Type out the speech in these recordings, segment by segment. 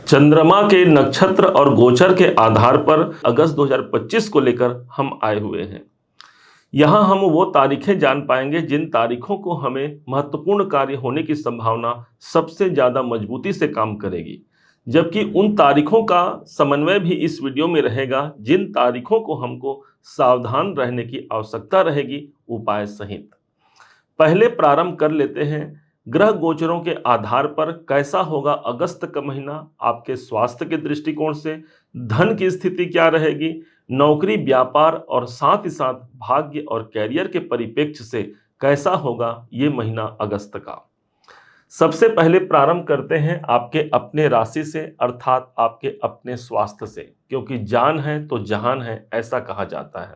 चंद्रमा के नक्षत्र और गोचर के आधार पर अगस्त 2025 को लेकर हम आए हुए हैं। यहाँ हम वो तारीखें जान पाएंगे जिन तारीखों को हमें महत्वपूर्ण कार्य होने की संभावना सबसे ज़्यादा मजबूती से काम करेगी, जबकि उन तारीखों का समन्वय भी इस वीडियो में रहेगा जिन तारीखों को हमको सावधान रहने की आवश्यकता रहेगी उपाय सहित। पहले प्रारंभ कर लेते हैं ग्रह गोचरों के आधार पर कैसा होगा अगस्त का महीना आपके स्वास्थ्य के दृष्टिकोण से, धन की स्थिति क्या रहेगी, नौकरी व्यापार और साथ ही साथ भाग्य और कैरियर के परिप्रेक्ष्य से कैसा होगा ये महीना अगस्त का। सबसे पहले प्रारंभ करते हैं आपके अपने राशि से अर्थात आपके अपने स्वास्थ्य से, क्योंकि जान है तो जहान है ऐसा कहा जाता है।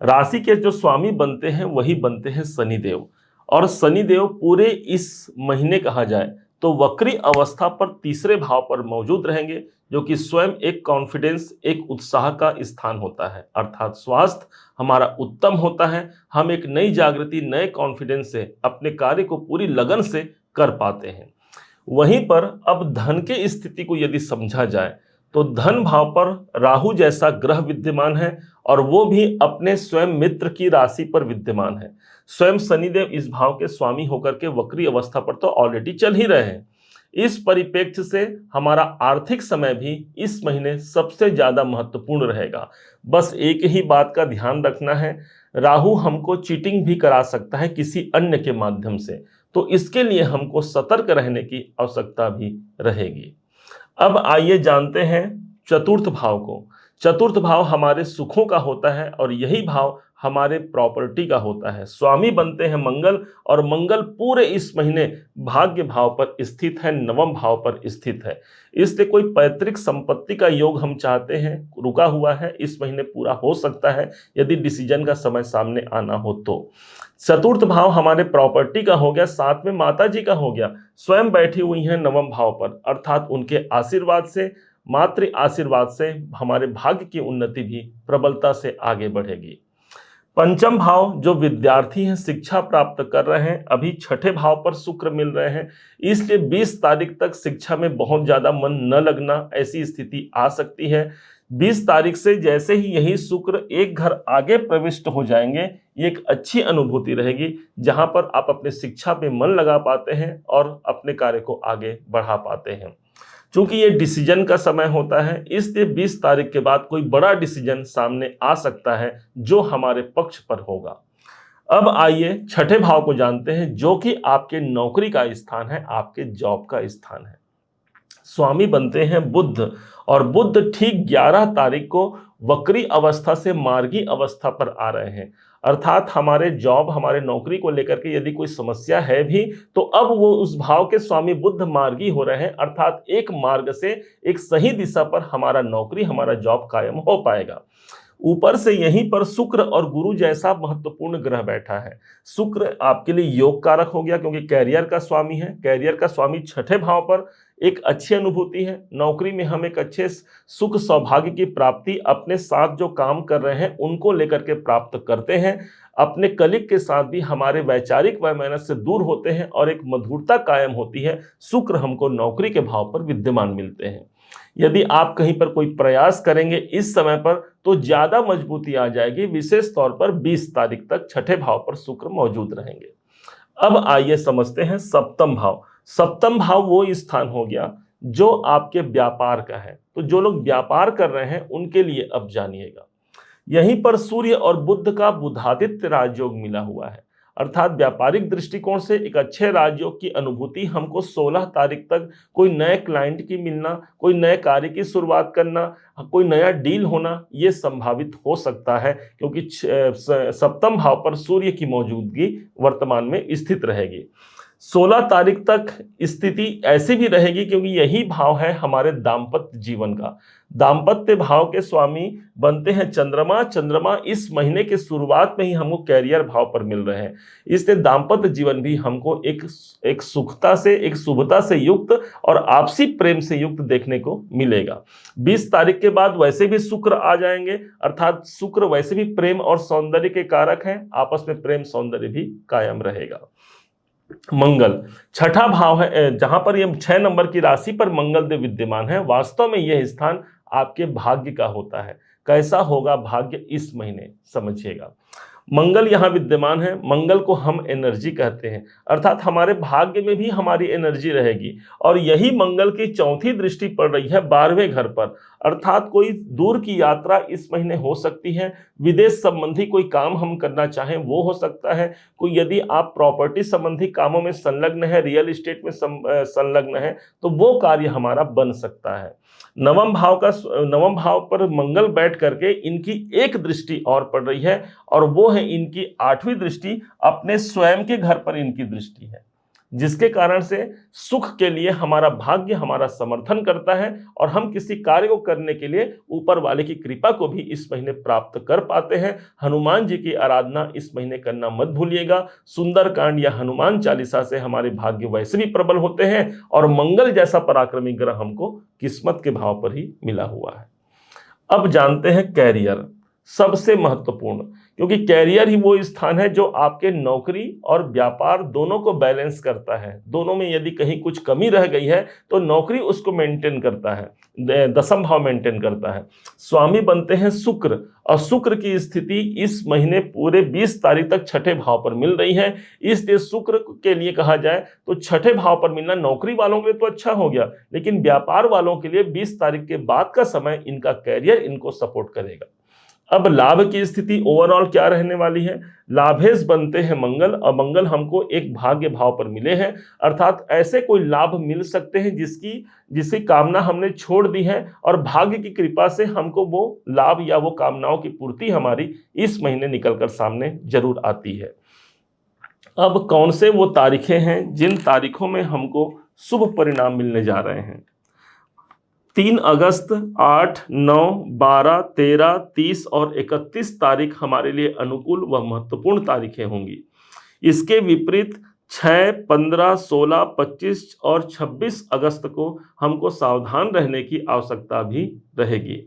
राशि के जो स्वामी बनते हैं वही बनते हैं शनिदेव, और शनिदेव पूरे इस महीने कहा जाए तो वक्री अवस्था पर तीसरे भाव पर मौजूद रहेंगे, जो कि स्वयं एक कॉन्फिडेंस एक उत्साह का स्थान होता है। अर्थात स्वास्थ्य हमारा उत्तम होता है, हम एक नई जागृति नए कॉन्फिडेंस से अपने कार्य को पूरी लगन से कर पाते हैं। वहीं पर अब धन के स्थिति को यदि समझा जाए तो धन भाव पर राहु जैसा ग्रह विद्यमान है, और वो भी अपने स्वयं मित्र की राशि पर विद्यमान है। स्वयं शनिदेव इस भाव के स्वामी होकर के वक्री अवस्था पर तो ऑलरेडी चल ही रहे हैं। इस परिप्रेक्ष्य से हमारा आर्थिक समय भी इस महीने सबसे ज्यादा महत्वपूर्ण रहेगा। बस एक ही बात का ध्यान रखना है, राहु हमको चीटिंग भी करा सकता है किसी अन्य के माध्यम से, तो इसके लिए हमको सतर्क रहने की आवश्यकता भी रहेगी। अब आइए जानते हैं चतुर्थ भाव को। चतुर्थ भाव हमारे सुखों का होता है और यही भाव हमारे प्रॉपर्टी का होता है। स्वामी बनते हैं मंगल, और मंगल पूरे इस महीने भाग्य भाव पर स्थित है, नवम भाव पर स्थित है। इसलिए कोई पैतृक संपत्ति का योग हम चाहते हैं, रुका हुआ है, इस महीने पूरा हो सकता है यदि डिसीजन का समय सामने आना हो तो। चतुर्थ भाव हमारे प्रॉपर्टी का हो गया, साथ में माता जी का हो गया, स्वयं बैठी हुई हैं नवम भाव पर, अर्थात उनके आशीर्वाद से, मातृ आशीर्वाद से हमारे भाग्य की उन्नति भी प्रबलता से आगे बढ़ेगी। पंचम भाव जो विद्यार्थी हैं, शिक्षा प्राप्त कर रहे हैं, अभी छठे भाव पर शुक्र मिल रहे हैं, इसलिए 20 तारीख तक शिक्षा में बहुत ज्यादा मन न लगना ऐसी स्थिति आ सकती है। 20 तारीख से जैसे ही यही शुक्र एक घर आगे प्रविष्ट हो जाएंगे, ये एक अच्छी अनुभूति रहेगी जहां पर आप अपने शिक्षा पे मन लगा पाते हैं और अपने कार्य को आगे बढ़ा पाते हैं। चूंकि ये डिसीजन का समय होता है, इसलिए 20 तारीख के बाद कोई बड़ा डिसीजन सामने आ सकता है जो हमारे पक्ष पर होगा। अब आइए छठे भाव को जानते हैं, जो कि आपके नौकरी का स्थान है, आपके जॉब का स्थान है। स्वामी बनते हैं बुध, और बुध ठीक 11 तारीख को वक्री अवस्था से मार्गी अवस्था पर आ रहे हैं। अर्थात हमारे जॉब हमारे नौकरी को लेकर के यदि कोई समस्या है भी, तो अब वो उस भाव के स्वामी बुध मार्गी हो रहे हैं, अर्थात एक मार्ग से एक सही दिशा पर हमारा नौकरी हमारा जॉब कायम हो पाएगा। ऊपर से यहीं पर शुक्र और गुरु जैसा महत्वपूर्ण ग्रह बैठा है। शुक्र आपके लिए योग कारक हो गया, क्योंकि कैरियर का स्वामी है। कैरियर का स्वामी छठे भाव पर एक अच्छी अनुभूति है। नौकरी में हम एक अच्छे सुख सौभाग्य की प्राप्ति अपने साथ जो काम कर रहे हैं उनको लेकर के प्राप्त करते हैं। अपने कलीग के साथ भी हमारे वैचारिक वैमनस्य से दूर होते हैं और एक मधुरता कायम होती है। शुक्र हमको नौकरी के भाव पर विद्यमान मिलते हैं। यदि आप कहीं पर कोई प्रयास करेंगे इस समय पर तो ज्यादा मजबूती आ जाएगी, विशेष तौर पर 20 तारीख तक छठे भाव पर शुक्र मौजूद रहेंगे। अब आइए समझते हैं सप्तम भाव। सप्तम भाव वो स्थान हो गया जो आपके व्यापार का है, तो जो लोग व्यापार कर रहे हैं उनके लिए अब जानिएगा। यहीं पर सूर्य और बुध का बुधादित्य राजयोग मिला हुआ है, अर्थात व्यापारिक दृष्टिकोण से एक अच्छे राजयोग की अनुभूति हमको 16 तारीख तक कोई नए क्लाइंट की मिलना, कोई नए कार्य की शुरुआत करना, कोई नया डील होना, ये संभावित हो सकता है, क्योंकि सप्तम भाव पर सूर्य की मौजूदगी वर्तमान में स्थित रहेगी। 16 तारीख तक स्थिति ऐसी भी रहेगी क्योंकि यही भाव है हमारे दाम्पत्य जीवन का। दाम्पत्य भाव के स्वामी बनते हैं चंद्रमा। चंद्रमा इस महीने के शुरुआत में ही हमको कैरियर भाव पर मिल रहे हैं, इसलिए दाम्पत्य जीवन भी हमको एक सुखता से, एक शुभता से युक्त और आपसी प्रेम से युक्त देखने को मिलेगा। 20 तारीख के बाद वैसे भी शुक्र आ जाएंगे, अर्थात शुक्र वैसे भी प्रेम और सौंदर्य के कारक हैं, आपस में प्रेम सौंदर्य भी कायम रहेगा। मंगल छठा भाव है, जहां पर ये 6 नंबर की राशि पर मंगल देव विद्यमान है। वास्तव में यह स्थान आपके भाग्य का होता है। कैसा होगा भाग्य इस महीने, समझिएगा। मंगल यहां विद्यमान है। मंगल को हम एनर्जी कहते हैं, अर्थात हमारे भाग्य में भी हमारी एनर्जी रहेगी। और यही मंगल की चौथी दृष्टि पड़ रही है 12वें घर पर, अर्थात कोई दूर की यात्रा इस महीने हो सकती है। विदेश संबंधी कोई काम हम करना चाहें वो हो सकता है। कोई यदि आप प्रॉपर्टी संबंधी कामों में संलग्न है, रियल एस्टेट में संलग्न है, तो वो कार्य हमारा बन सकता है। नवम भाव पर मंगल बैठ करके इनकी एक दृष्टि और पड़ रही है, और वो है इनकी 8वीं दृष्टि। अपने स्वयं के घर पर इनकी दृष्टि है, जिसके कारण से सुख के लिए हमारा भाग्य हमारा समर्थन करता है, और हम किसी कार्य को करने के लिए ऊपर वाले की कृपा को भी इस महीने प्राप्त कर पाते हैं। हनुमान जी की आराधना इस महीने करना मत भूलिएगा। सुंदरकांड या हनुमान चालीसा से हमारे भाग्य वैसे भी प्रबल होते हैं, और मंगल जैसा पराक्रमी ग्रह हमको किस्मत के भाव पर ही मिला हुआ है। अब जानते हैं कैरियर, सबसे महत्वपूर्ण, क्योंकि कैरियर ही वो स्थान है जो आपके नौकरी और व्यापार दोनों को बैलेंस करता है। दोनों में यदि कहीं कुछ कमी रह गई है तो नौकरी उसको मेंटेन करता है, 10वां भाव मेंटेन करता है। स्वामी बनते हैं शुक्र, और शुक्र की स्थिति इस महीने पूरे 20 तारीख तक छठे भाव पर मिल रही है। इसलिए शुक्र के लिए कहा जाए तो छठे भाव पर मिलना नौकरी वालों के लिए तो अच्छा हो गया, लेकिन व्यापार वालों के लिए 20 तारीख के बाद का समय इनका कैरियर इनको सपोर्ट करेगा। अब लाभ की स्थिति ओवरऑल क्या रहने वाली है? लाभेश बनते हैं मंगल, और मंगल हमको एक भाग्य भाव पर मिले हैं, अर्थात ऐसे कोई लाभ मिल सकते हैं जिसकी कामना हमने छोड़ दी है, और भाग्य की कृपा से हमको वो लाभ या वो कामनाओं की पूर्ति हमारी इस महीने निकलकर सामने जरूर आती है। अब कौन से वो तारीखें हैं जिन तारीखों में हमको शुभ परिणाम मिलने जा रहे हैं? 3 अगस्त, 8, 9, 12, 13, 30 और 31 तारीख हमारे लिए अनुकूल व महत्वपूर्ण तारीखें होंगी। इसके विपरीत 6, 15, 16, 25 और 26 अगस्त को हमको सावधान रहने की आवश्यकता भी रहेगी।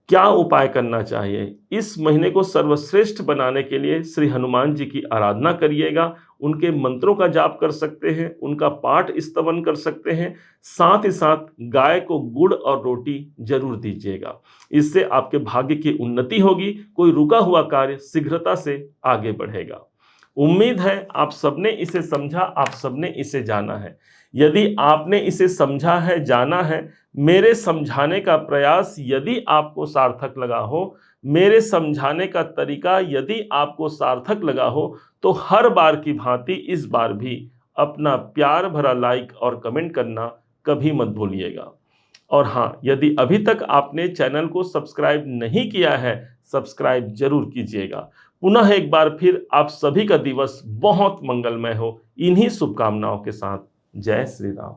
क्या उपाय करना चाहिए? इस महीने को सर्वश्रेष्ठ बनाने के लिए श्री हनुमान जी की आराधना करिएगा। उनके मंत्रों का जाप कर सकते हैं, उनका पाठ स्तवन कर सकते हैं। साथ ही साथ गाय को गुड़ और रोटी जरूर दीजिएगा। इससे आपके भाग्य की उन्नति होगी, कोई रुका हुआ कार्य शीघ्रता से आगे बढ़ेगा। उम्मीद है आप सबने इसे समझा, आप सबने इसे जाना है। यदि आपने इसे समझा है, जाना है, मेरे समझाने का प्रयास यदि आपको सार्थक लगा हो, मेरे समझाने का तरीका यदि आपको सार्थक लगा हो, तो हर बार की भांति इस बार भी अपना प्यार भरा लाइक और कमेंट करना कभी मत भूलिएगा। और हाँ, यदि अभी तक आपने चैनल को सब्सक्राइब नहीं किया है, सब्सक्राइब जरूर कीजिएगा। पुनः एक बार फिर आप सभी का दिवस बहुत मंगलमय हो, इन्हीं शुभकामनाओं के साथ। जय श्री राम।